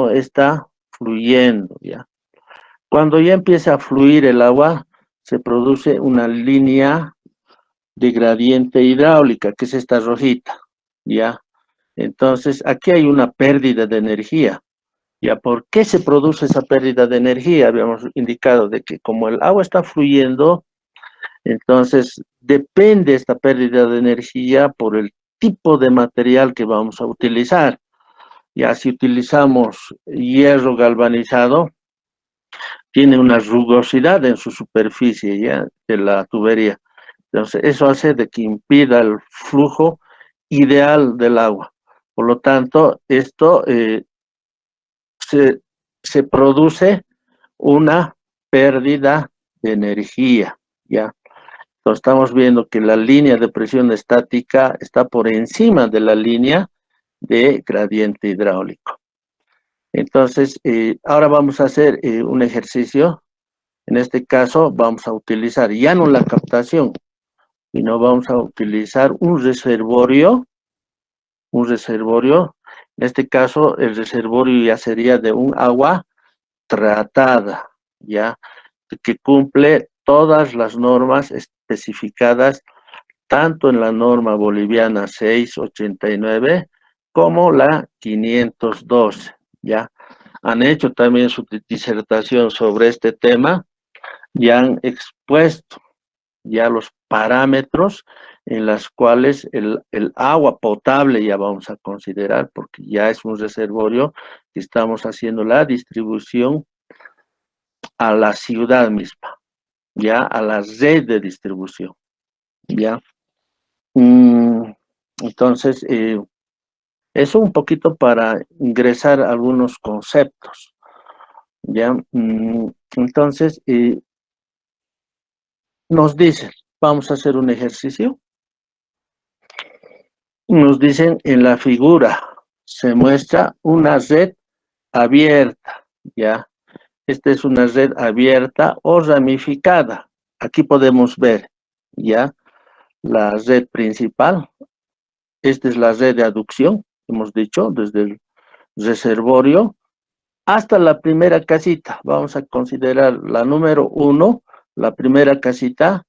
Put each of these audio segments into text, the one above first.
no está fluyendo, ¿ya? Cuando ya empieza a fluir el agua, se produce una línea de gradiente hidráulica, que es esta rojita, ¿ya? Entonces, aquí hay una pérdida de energía. ¿Ya? ¿Por qué se produce esa pérdida de energía? Habíamos indicado de que como el agua está fluyendo, entonces depende esta pérdida de energía por el tipo de material que vamos a utilizar. Ya si utilizamos hierro galvanizado, tiene una rugosidad en su superficie, ¿ya? De la tubería. Entonces, eso hace de que impida el flujo ideal del agua. Por lo tanto, esto se produce una pérdida de energía, ¿ya? Entonces, estamos viendo que la línea de presión estática está por encima de la línea de gradiente hidráulico. Entonces, ahora vamos a hacer un ejercicio. En este caso, vamos a utilizar ya no la captación, sino vamos a utilizar un reservorio. En este caso, el reservorio ya sería de un agua tratada, ¿ya? Que cumple todas las normas especificadas tanto en la norma boliviana 689 como la 512, ¿ya? Han hecho también su disertación sobre este tema y han expuesto ya los parámetros en las cuales el agua potable ya vamos a considerar, porque ya es un reservorio que estamos haciendo la distribución a la ciudad misma, ya a la red de distribución, ya. Entonces, eso un poquito para ingresar algunos conceptos, ya. Entonces, nos dicen, vamos a hacer un ejercicio. Nos dicen en la figura, se muestra una red abierta, ya. Esta es una red abierta o ramificada. Aquí podemos ver, ya, la red principal. Esta es la red de aducción, hemos dicho, desde el reservorio hasta la primera casita. Vamos a considerar la número 1, la primera casita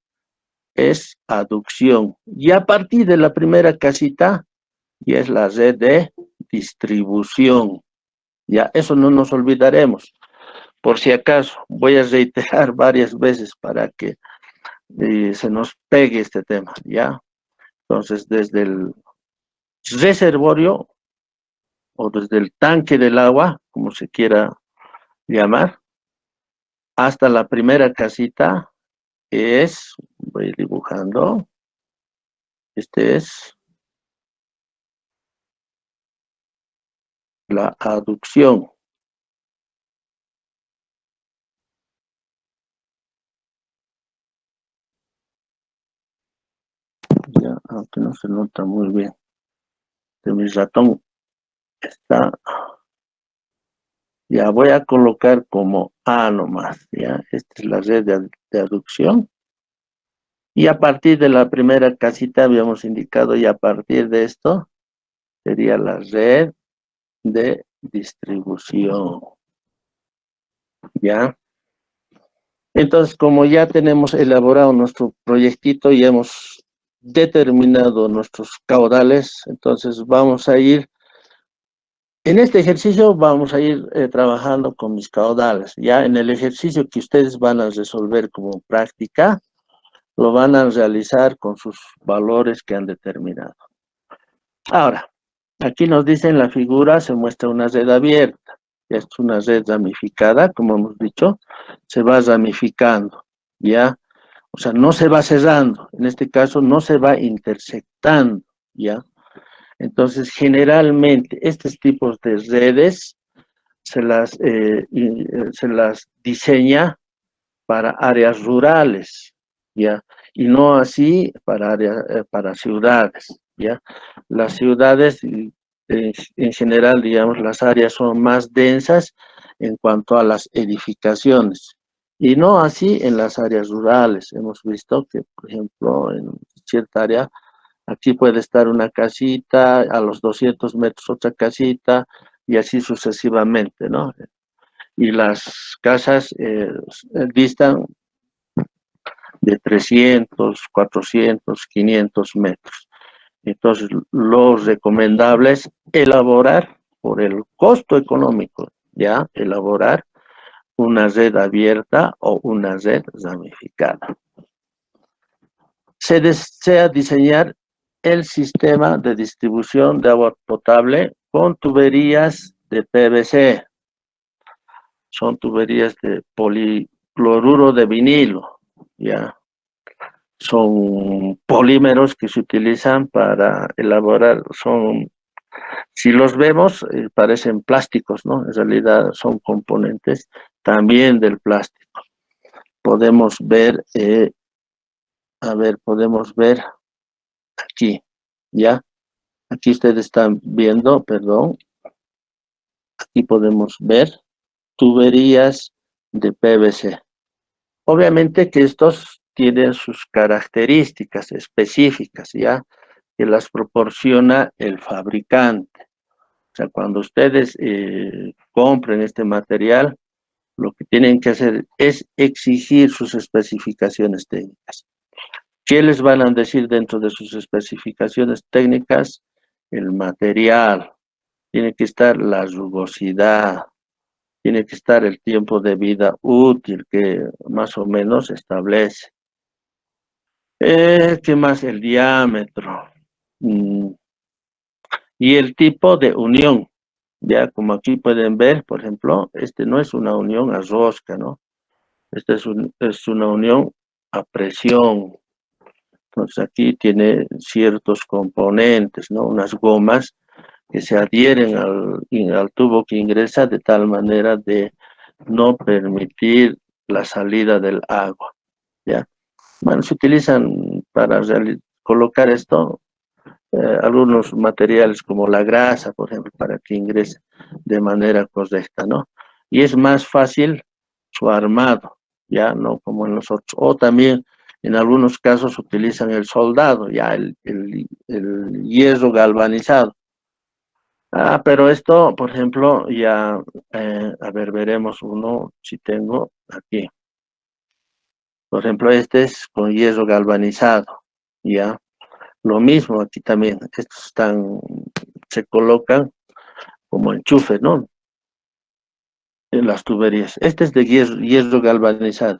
es aducción. Y a partir de la primera casita, ya es la red de distribución. Ya, eso no nos olvidaremos. Por si acaso, voy a reiterar varias veces para que se nos pegue este tema, ¿ya? Entonces, desde el reservorio o desde el tanque del agua, como se quiera llamar, hasta la primera casita es, voy dibujando, este es la aducción. Ya, aunque no se nota muy bien, de mi ratón está, ya voy a colocar como A nomás, ya, esta es la red de aducción. Y a partir de la primera casita habíamos indicado, y a partir de esto sería la red de distribución, ¿ya? Entonces, como ya tenemos elaborado nuestro proyectito y hemos determinado nuestros caudales, entonces vamos a ir, en este ejercicio vamos a ir trabajando con mis caudales, ya en el ejercicio que ustedes van a resolver como práctica, lo van a realizar con sus valores que han determinado. Ahora, aquí nos dice en la figura, se muestra una red abierta. Es una red ramificada, como hemos dicho, se va ramificando, ¿ya? O sea, no se va cerrando, en este caso no se va intersectando, ¿ya? Entonces, generalmente, estos tipos de redes se las diseña para áreas rurales, ¿ya? Y no así para para ciudades, ¿ya? Las ciudades, en general, digamos, las áreas son más densas en cuanto a las edificaciones, y no así en las áreas rurales. Hemos visto que, por ejemplo, en cierta área, aquí puede estar una casita, a los 200 metros otra casita, y así sucesivamente, ¿no? Y las casas distan de 300, 400, 500 metros. Entonces, lo recomendable es elaborar, por el costo económico, ya, elaborar una red abierta o una red ramificada. Se desea diseñar el sistema de distribución de agua potable con tuberías de PVC. Son tuberías de policloruro de vinilo, ya. Son polímeros que se utilizan para elaborar, si los vemos, parecen plásticos, ¿no? En realidad son componentes también del plástico. Podemos ver, podemos ver aquí, ¿ya? Aquí ustedes están viendo, perdón, aquí podemos ver tuberías de PVC. Obviamente que estos tienen sus características específicas, ¿ya? Que las proporciona el fabricante. O sea, cuando ustedes compren este material, lo que tienen que hacer es exigir sus especificaciones técnicas. ¿Qué les van a decir dentro de sus especificaciones técnicas? El material, tiene que estar la rugosidad, tiene que estar el tiempo de vida útil que más o menos establece. ¿Qué más? El diámetro. Mm, y el tipo de unión. Ya como aquí pueden ver, por ejemplo, este no es una unión a rosca, ¿no? Esta es una unión a presión. Entonces aquí tiene ciertos componentes, ¿no? Unas gomas que se adhieren al tubo que ingresa de tal manera de no permitir la salida del agua, ¿ya? Bueno, se utilizan para colocar esto algunos materiales como la grasa, por ejemplo, para que ingrese de manera correcta, ¿no? Y es más fácil su armado, ya no como en los otros. O también en algunos casos utilizan el soldado, ya el hierro galvanizado. Pero esto, por ejemplo, ya, a ver, veremos uno, si tengo aquí. Por ejemplo, este es con hierro galvanizado, ya. Lo mismo aquí también, estos se colocan como enchufe, ¿no? En las tuberías. Este es de hierro galvanizado.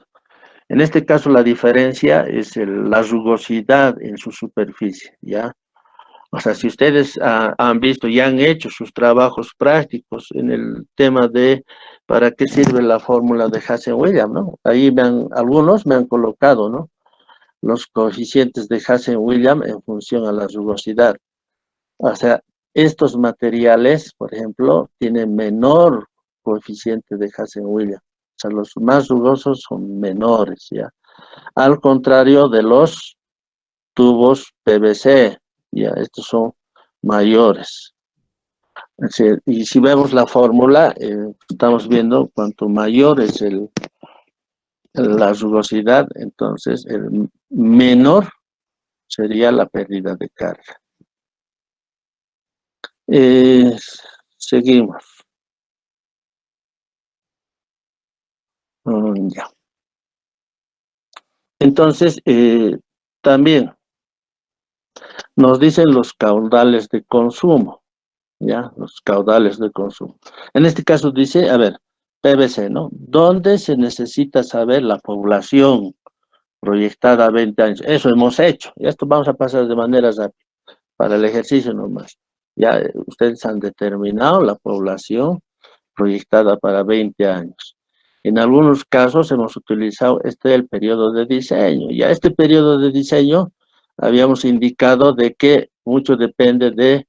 En este caso la diferencia es la rugosidad en su superficie, ¿ya? O sea, si ustedes han visto y han hecho sus trabajos prácticos en el tema de para qué sirve la fórmula de Hazen-Williams, ¿no? Ahí algunos me han colocado, ¿no? Los coeficientes de Hazen-Williams en función a la rugosidad. O sea, estos materiales, por ejemplo, tienen menor coeficiente de Hazen-Williams. O sea, los más rugosos son menores, ¿ya? Al contrario de los tubos PVC, ¿ya? Estos son mayores. Y si vemos la fórmula, estamos viendo cuanto mayor es la rugosidad, entonces el menor sería la pérdida de carga. Seguimos. Ya. Entonces, también nos dicen los caudales de consumo, ¿ya? Los caudales de consumo. En este caso dice, a ver, PVC, ¿no? ¿Dónde se necesita saber la población proyectada a 20 años? Eso hemos hecho. Y esto vamos a pasar de manera rápida, para el ejercicio nomás. Ya ustedes han determinado la población proyectada para 20 años. En algunos casos hemos utilizado el periodo de diseño. Ya este periodo de diseño habíamos indicado de que mucho depende de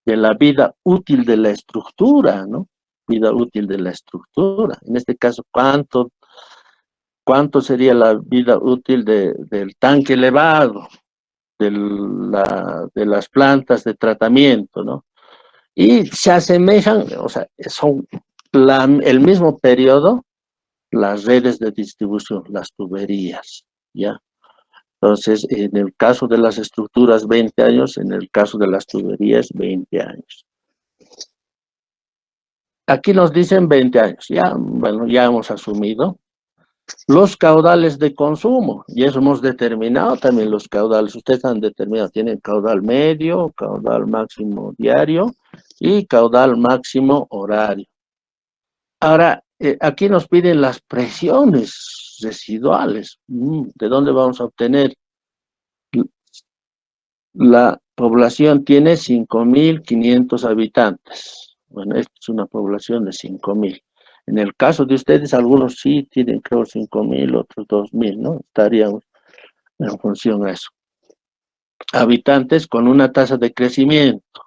la vida útil de la estructura, ¿no? Vida útil de la estructura. En este caso, ¿cuánto sería la vida útil del tanque elevado, de las plantas de tratamiento, ¿no? Y se asemejan, o sea, son el mismo periodo las redes de distribución, las tuberías, ¿ya? Entonces, en el caso de las estructuras, 20 años, en el caso de las tuberías, 20 años. aquí nos dicen 20 años, ya, bueno, ya hemos asumido. Los caudales de consumo, y eso hemos determinado también los caudales, ustedes han determinado, tienen caudal medio, caudal máximo diario y caudal máximo horario. Ahora, aquí nos piden las presiones residuales. ¿De dónde vamos a obtener? La población tiene 5.500 habitantes. Bueno, esta es una población de 5.000. En el caso de ustedes, algunos sí tienen, creo, 5.000, otros 2.000, ¿no? Estaríamos en función a eso. Habitantes con una tasa de crecimiento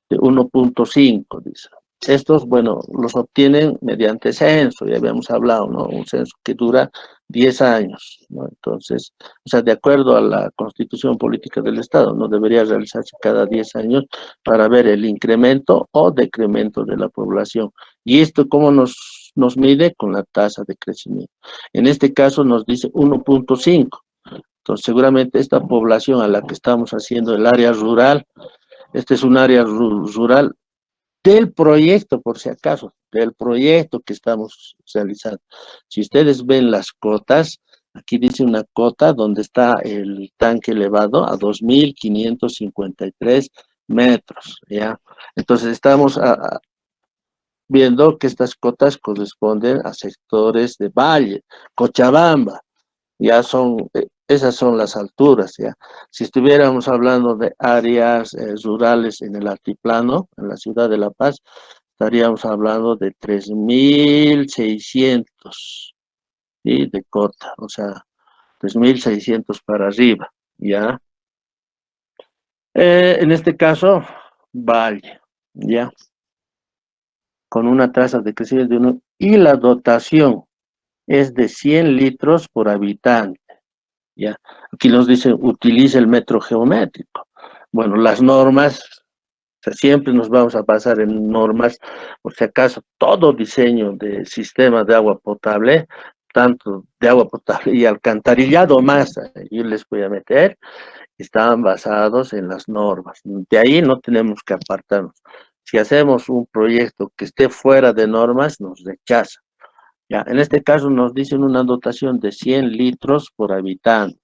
de 1.5, dice. Estos, bueno, los obtienen mediante censo, ya habíamos hablado, ¿no? Un censo que dura 10 años, ¿no? Entonces, o sea, de acuerdo a la Constitución Política del Estado, no debería realizarse cada 10 años para ver el incremento o decremento de la población. ¿Y esto cómo nos mide? Con la tasa de crecimiento. En este caso nos dice 1.5. Entonces, seguramente esta población a la que estamos haciendo el área rural, este es un área rural del proyecto, por si acaso, del proyecto que estamos realizando. Si ustedes ven las cotas, aquí dice una cota donde está el tanque elevado a 2.553 metros, ¿ya? Entonces estamos viendo que estas cotas corresponden a sectores de valle, Cochabamba, ya son, esas son las alturas, ya. Si estuviéramos hablando de áreas rurales en el altiplano, en la ciudad de La Paz, estaríamos hablando de 3.600, ¿sí? De cota, o sea, 3.600 para arriba, ya. En este caso, valle, ya, con una tasa de crecimiento de 1, y la dotación es de 100 litros por habitante. ¿Ya? Aquí nos dicen, utilice el metro geométrico. Bueno, las normas, o sea, siempre nos vamos a basar en normas, por si acaso, todo diseño de sistema de agua potable, tanto de agua potable y alcantarillado más, yo les voy a meter, están basados en las normas. De ahí no tenemos que apartarnos. Si hacemos un proyecto que esté fuera de normas, nos rechaza. Ya, en este caso nos dicen una dotación de 100 litros por habitante.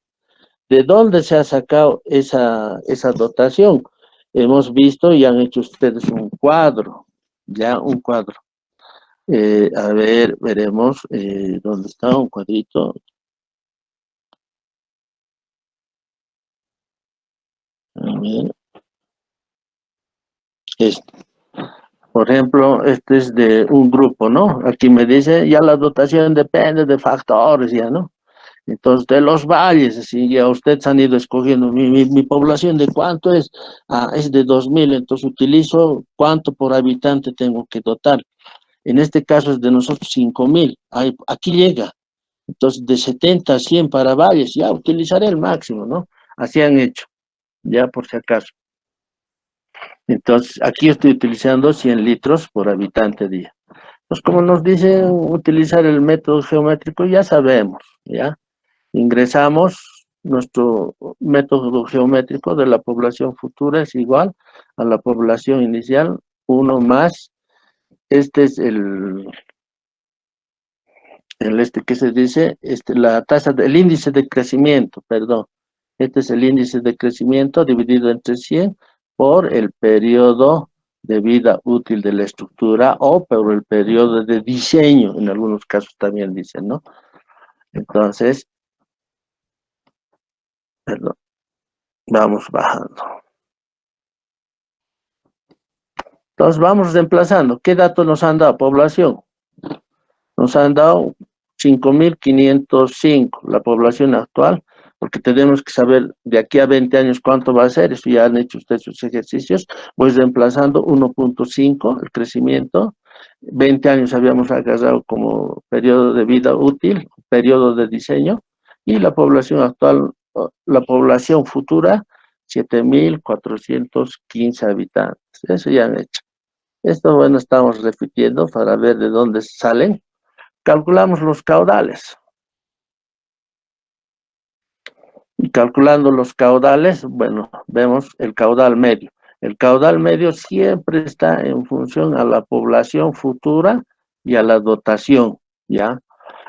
¿De dónde se ha sacado esa dotación? Hemos visto y han hecho ustedes un cuadro, ya un cuadro. A ver, veremos dónde está un cuadrito. A ver, este. Por ejemplo, este es de un grupo, ¿no? Aquí me dice, ya la dotación depende de factores, ya, ¿no? Entonces, de los valles, así, ya ustedes han ido escogiendo, mi población de cuánto es, es de 2.000, entonces utilizo cuánto por habitante tengo que dotar. En este caso es de nosotros 5.000, aquí llega. Entonces, de 70 a 100 para valles, ya utilizaré el máximo, ¿no? Así han hecho, ya por si acaso. Entonces, aquí estoy utilizando 100 litros por habitante día. Pues como nos dicen utilizar el método geométrico, ya sabemos, ¿ya? Ingresamos nuestro método geométrico de la población futura es igual a la población inicial, 1 más, este es ¿qué se dice? La tasa del índice de crecimiento, perdón. Este es el índice de crecimiento dividido entre 100 por el periodo de vida útil de la estructura o por el periodo de diseño, en algunos casos también dicen, ¿no? Entonces, perdón, vamos bajando. Entonces vamos reemplazando. ¿Qué datos nos han dado? Población. Nos han dado 5.505, la población actual, porque tenemos que saber de aquí a 20 años cuánto va a ser, eso ya han hecho ustedes sus ejercicios, voy reemplazando 1.5, el crecimiento, 20 años habíamos agarrado como periodo de vida útil, periodo de diseño, y la población actual, la población futura, 7.415 habitantes, eso ya han hecho. Esto, bueno, estamos repitiendo para ver de dónde salen. Calculamos los caudales. Y calculando los caudales, bueno, vemos el caudal medio. El caudal medio siempre está en función a la población futura y a la dotación, ¿ya?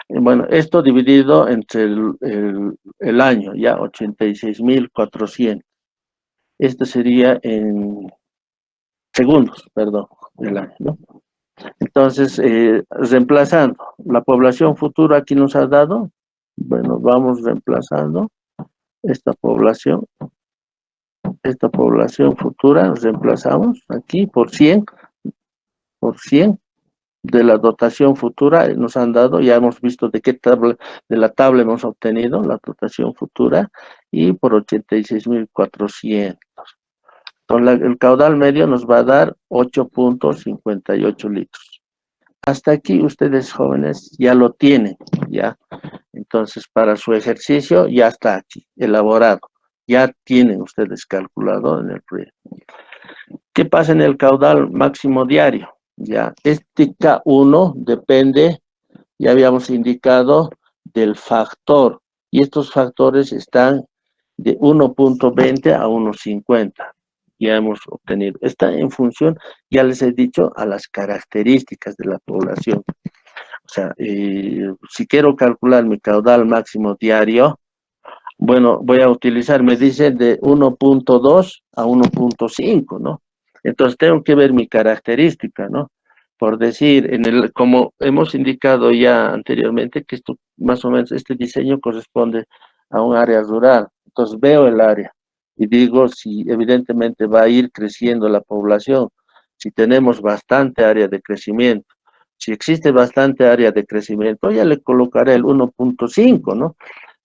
Bueno, esto dividido entre el año, ya, 86.400. Esto sería en segundos, perdón, del año, ¿no? Entonces, reemplazando, la población futura aquí nos ha dado, bueno, vamos reemplazando esta población futura, reemplazamos aquí por 100 de la dotación futura nos han dado, ya hemos visto de qué tabla, de la tabla hemos obtenido la dotación futura, y por 86.400. Entonces, el caudal medio nos va a dar 8.58 litros. Hasta aquí ustedes jóvenes ya lo tienen, ya. Entonces, para su ejercicio ya está aquí, elaborado. Ya tienen ustedes calculado en el proyecto. ¿Qué pasa en el caudal máximo diario? Ya, este K1 depende, ya habíamos indicado, del factor. Y estos factores están de 1.20 a 1.50. Ya hemos obtenido. Está en función, ya les he dicho, a las características de la población. O sea, si quiero calcular mi caudal máximo diario, bueno, voy a utilizar, me dice de 1.2 a 1.5, ¿no? Entonces tengo que ver mi característica, ¿no? Por decir, como hemos indicado ya anteriormente, que esto, más o menos, este diseño corresponde a un área rural. Entonces veo el área y digo si evidentemente va a ir creciendo la población, si tenemos bastante área de crecimiento. Si existe bastante área de crecimiento, ya le colocaré el 1.5, ¿no?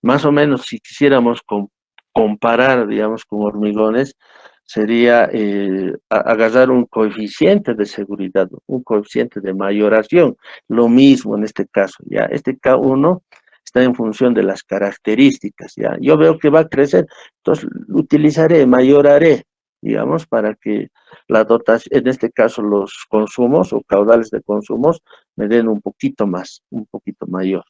Más o menos, si quisiéramos comparar, digamos, con hormigones, sería agarrar un coeficiente de seguridad, un coeficiente de mayoración. Lo mismo en este caso, ¿ya? Este K1 está en función de las características, ¿ya? Yo veo que va a crecer, entonces utilizaré, mayoraré, digamos, para que la dotación, en este caso los consumos o caudales de consumos, me den un poquito más, un poquito mayor.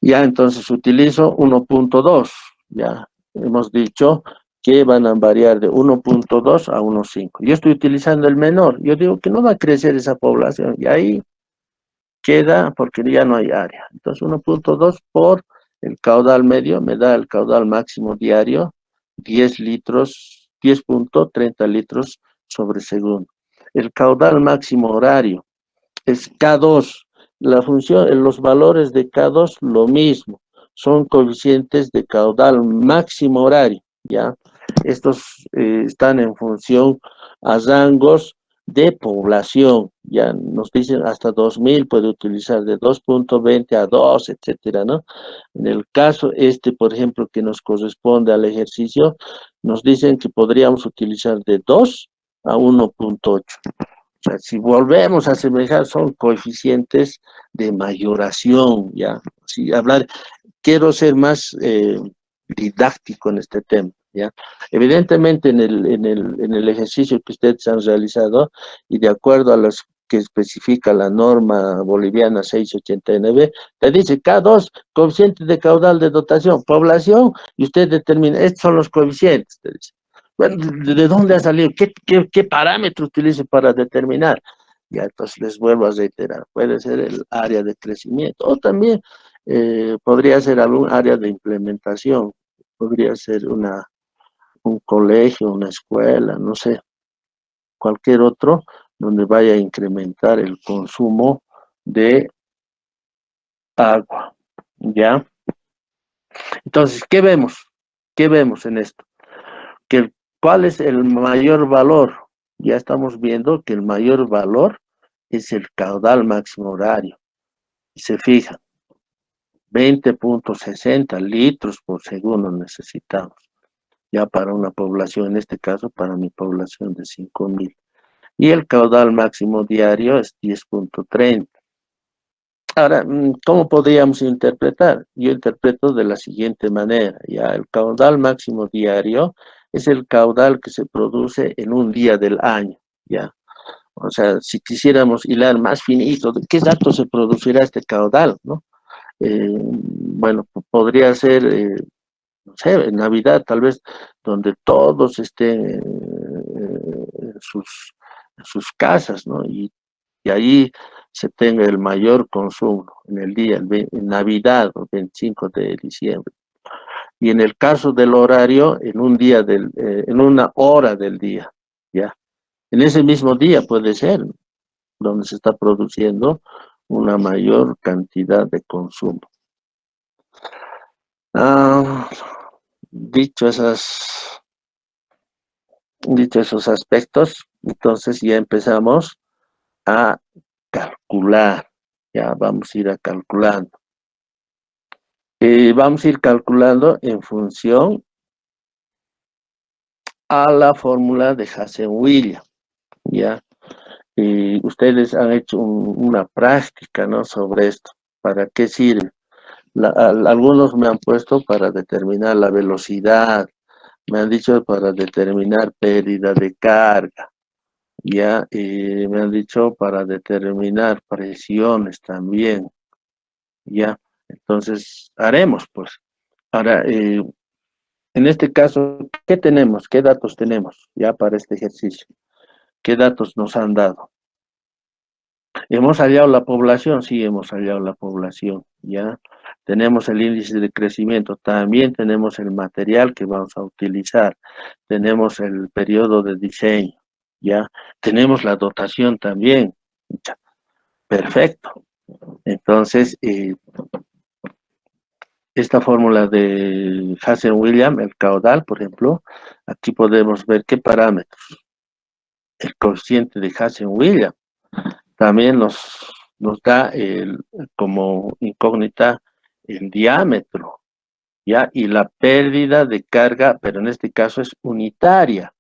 Ya, entonces utilizo 1.2, ya hemos dicho que van a variar de 1.2 a 1.5. Yo estoy utilizando el menor, yo digo que no va a crecer esa población, y ahí queda porque ya no hay área. Entonces 1.2 por el caudal medio me da el caudal máximo diario, 10 litros, 10.30 litros sobre segundo. El caudal máximo horario es K2. La función, los valores de K2, lo mismo. Son coeficientes de caudal máximo horario, ¿ya? Estos están en función a rangos de población, ya nos dicen hasta 2000, puede utilizar de 2.20 a 2, etcétera, ¿no? En el caso este, por ejemplo, que nos corresponde al ejercicio, nos dicen que podríamos utilizar de 2 a 1.8. O sea, si volvemos a asemejar, son coeficientes de mayoración, ¿ya? Si hablar, quiero ser más didáctico en este tema, ¿ya? Evidentemente, en el ejercicio que ustedes han realizado, y de acuerdo a los que especifica la norma boliviana 689, te dice K2, coeficiente de caudal de dotación, población, y usted determina, estos son los coeficientes, te dice. Bueno, ¿de dónde ha salido? ¿Qué parámetro utilice para determinar? Ya, entonces les vuelvo a reiterar, puede ser el área de crecimiento o también podría ser algún área de implementación, podría ser un colegio, una escuela, no sé, cualquier otro donde vaya a incrementar el consumo de agua, ¿ya? Entonces, ¿qué vemos? ¿Qué vemos en esto? ¿Cuál es el mayor valor? Ya estamos viendo que el mayor valor es el caudal máximo horario. Y se fijan, 20.60 litros por segundo necesitamos, ya para una población, en este caso para mi población de 5.000. Y el caudal máximo diario es 10.30. Ahora, ¿cómo podríamos interpretar? Yo interpreto de la siguiente manera, ya el caudal máximo diario es el caudal que se produce en un día del año, ya. O sea, si quisiéramos hilar más finito, ¿de qué dato se producirá este caudal, no? Bueno, podría ser, no sé, en Navidad tal vez, donde todos estén en sus casas, ¿no? Y ahí se tenga el mayor consumo en el día, en Navidad, el 25 de diciembre. Y en el caso del horario, en un día en una hora del día, ¿ya? En ese mismo día puede ser donde se está produciendo una mayor cantidad de consumo. Ah, dicho dicho esos aspectos, entonces ya empezamos a calcular, ya vamos a ir a calculando. Vamos a ir calculando en función a la fórmula de Hassen-Williams, ¿ya? Y ustedes han hecho una práctica, ¿no? Sobre esto. ¿Para qué sirve? Algunos me han puesto para determinar la velocidad, me han dicho para determinar pérdida de carga, ya, y me han dicho para determinar presiones también, ya. Entonces, haremos, pues. Ahora, en este caso, ¿qué tenemos? ¿Qué datos tenemos ya para este ejercicio? ¿Qué datos nos han dado? ¿Hemos hallado la población? Sí, hemos hallado la población, ¿ya? Tenemos el índice de crecimiento, también tenemos el material que vamos a utilizar, tenemos el periodo de diseño, ¿ya? Tenemos la dotación también, ya, perfecto. Entonces, esta fórmula de Hassen-Williams, el caudal, por ejemplo, aquí podemos ver qué parámetros. El coeficiente de Hassen-Williams también nos da como incógnita el diámetro, ¿ya? Y la pérdida de carga, pero en este caso es unitaria,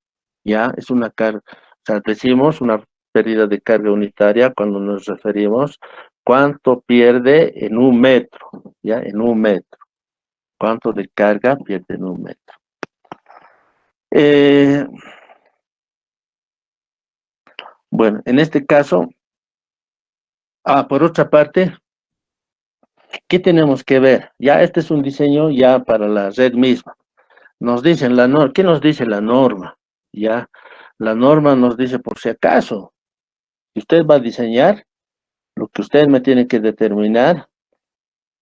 ¿ya? Es una carga, o sea, decimos una pérdida de carga unitaria cuando nos referimos cuánto pierde en un metro, ¿ya? En un metro. ¿Cuánto de carga pierde en un metro? Eh, bueno, en este caso, por otra parte, ¿qué tenemos que ver? Ya este es un diseño ya para la red misma. Nos dicen la norma, ¿qué nos dice la norma? Ya, la norma nos dice por si acaso, si usted va a diseñar, lo que usted me tiene que determinar,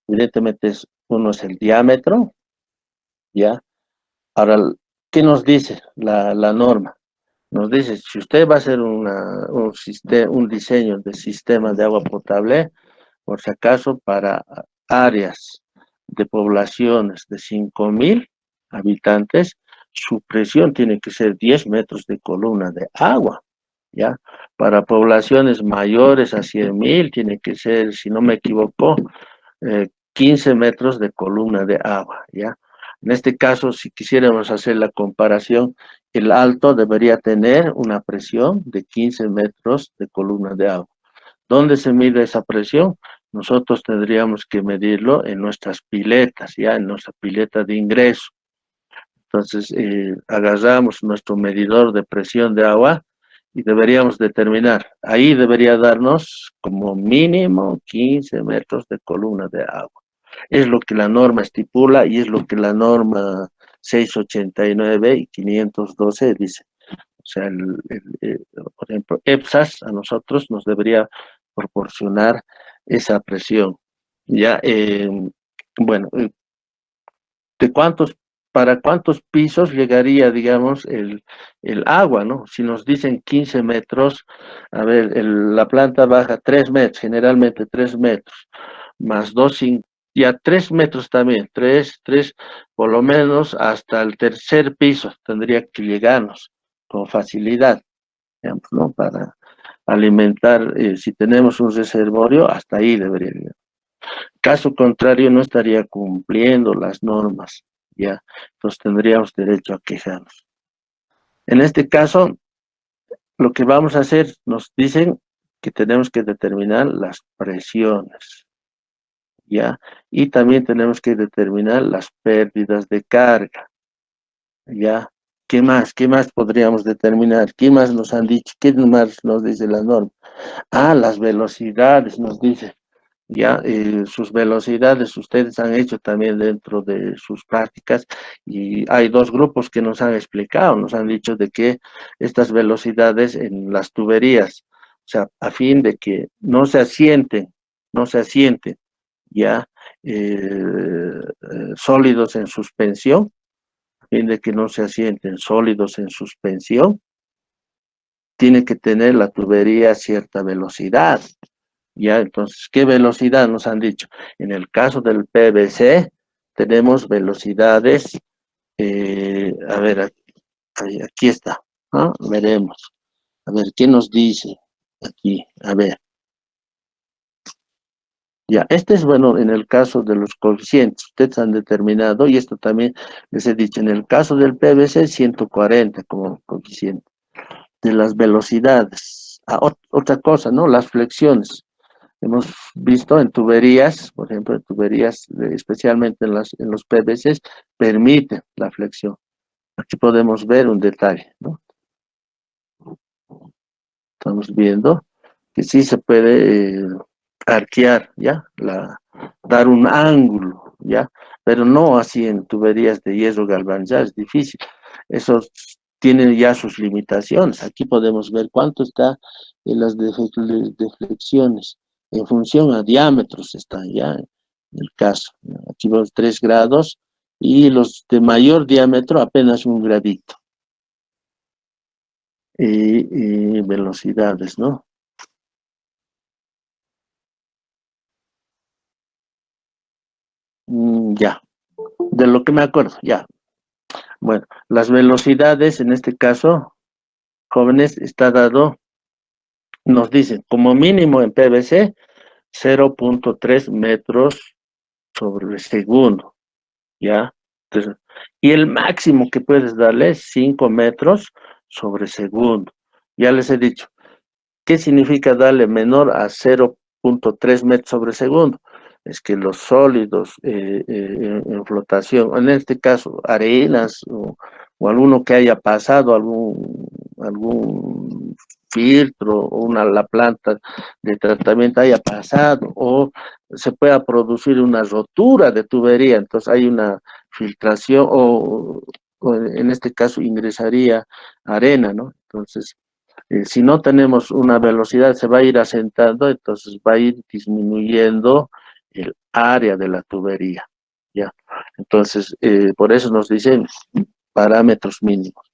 evidentemente uno es el diámetro, ya. Ahora, ¿qué nos dice la norma? Nos dice, si usted va a hacer un diseño de sistema de agua potable, por si acaso, para áreas de poblaciones de 5.000 habitantes, su presión tiene que ser 10 metros de columna de agua, ¿ya? Para poblaciones mayores a 100.000 tiene que ser, si no me equivoco, 15 metros de columna de agua, ¿ya? En este caso, si quisiéramos hacer la comparación, el alto debería tener una presión de 15 metros de columna de agua. ¿Dónde se mide esa presión? Nosotros tendríamos que medirlo en nuestras piletas, ya en nuestra pileta de ingreso. Entonces, agarramos nuestro medidor de presión de agua y deberíamos determinar, ahí debería darnos como mínimo 15 metros de columna de agua. Es lo que la norma estipula y es lo que la norma 689 y 512 dice. O sea, por ejemplo, EPSAS a nosotros nos debería proporcionar esa presión. Ya, bueno, ¿de para cuántos pisos llegaría, digamos, el agua, ¿no? Si nos dicen 15 metros, a ver, la planta baja 3 metros, generalmente 3 metros, más 2, ya 3 metros también, 3, por lo menos hasta el tercer piso tendría que llegarnos con facilidad, digamos, ¿no? Para alimentar, si tenemos un reservorio, hasta ahí debería llegar. Caso contrario, no estaría cumpliendo las normas, ¿ya? Entonces tendríamos derecho a quejarnos. En este caso, lo que vamos a hacer, nos dicen que tenemos que determinar las presiones, ¿ya? Y también tenemos que determinar las pérdidas de carga, ¿ya? ¿Qué más? ¿Qué más podríamos determinar? ¿Qué más nos han dicho? ¿Qué más nos dice la norma? Las velocidades nos dice. ya sus velocidades ustedes han hecho también dentro de sus prácticas y hay dos grupos que nos han explicado, nos han dicho de que estas velocidades en las tuberías, o sea, a fin de que no se asienten ya sólidos en suspensión, a fin de que no se asienten sólidos en suspensión, tiene que tener la tubería a cierta velocidad. Ya, entonces, ¿qué velocidad nos han dicho? En el caso del PVC, tenemos velocidades, a ver, aquí está, ¿no? Veremos. A ver, ¿qué nos dice aquí? A ver, ya, este es bueno en el caso de los coeficientes, ustedes han determinado, y esto también les he dicho, en el caso del PVC, 140 como coeficiente, de las velocidades. Ah, otra cosa, ¿no? Las flexiones. Hemos visto en tuberías, por ejemplo, en tuberías, especialmente en los PVCs, permite la flexión. Aquí podemos ver un detalle, ¿no? Estamos viendo que sí se puede arquear, ¿ya? Dar un ángulo, ¿ya? Pero no así en tuberías de hierro galvanizado, es difícil. Eso tiene ya sus limitaciones. Aquí podemos ver cuánto está en las deflexiones. En función a diámetros están ya en el caso. Aquí vemos 3 grados y los de mayor diámetro apenas un gradito. Y velocidades, ¿no? Ya, de lo que me acuerdo, ya. Bueno, las velocidades en este caso, jóvenes, está dado, nos dicen, como mínimo en PVC, 0.3 metros sobre segundo, ¿ya? Entonces, y el máximo que puedes darle es 5 metros sobre segundo. Ya les he dicho, ¿qué significa darle menor a 0.3 metros sobre segundo? Es que los sólidos en flotación, en este caso arenas o alguno que haya pasado algún filtro o la planta de tratamiento haya pasado o se pueda producir una rotura de tubería, entonces hay una filtración o en este caso ingresaría arena, ¿no? Entonces, si no tenemos una velocidad, se va a ir asentando, entonces va a ir disminuyendo el área de la tubería, ¿ya? Entonces, por eso nos dicen parámetros mínimos,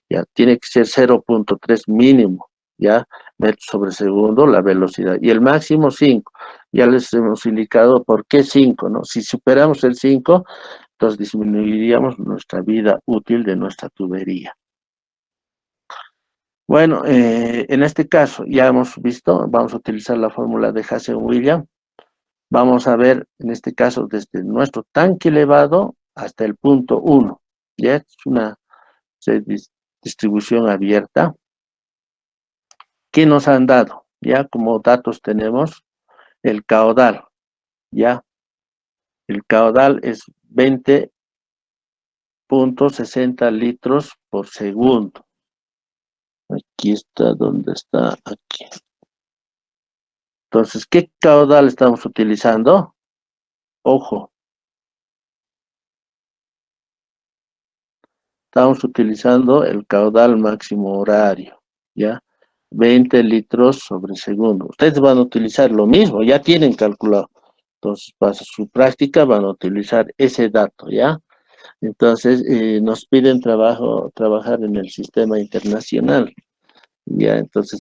¿ya? Tiene que ser 0.3 mínimo, ¿ya? Metros sobre segundo la velocidad, y el máximo 5. Ya les hemos indicado por qué 5, ¿no? Si superamos el 5, entonces disminuiríamos nuestra vida útil de nuestra tubería. Bueno, en este caso ya hemos visto, vamos a utilizar la fórmula de Hazen-Williams. Vamos a ver, en este caso, desde nuestro tanque elevado hasta el punto 1. Ya es una distribución abierta. ¿Qué nos han dado? Ya como datos tenemos el caudal. Ya, el caudal es 20.60 litros por segundo. Aquí está, ¿dónde está? Aquí. Entonces, ¿qué caudal estamos utilizando? Ojo, estamos utilizando el caudal máximo horario, ¿ya? 20 litros sobre segundo. Ustedes van a utilizar lo mismo, ya tienen calculado. Entonces, para su práctica van a utilizar ese dato, ¿ya? Entonces, nos piden trabajar en el sistema internacional, ¿ya? Entonces,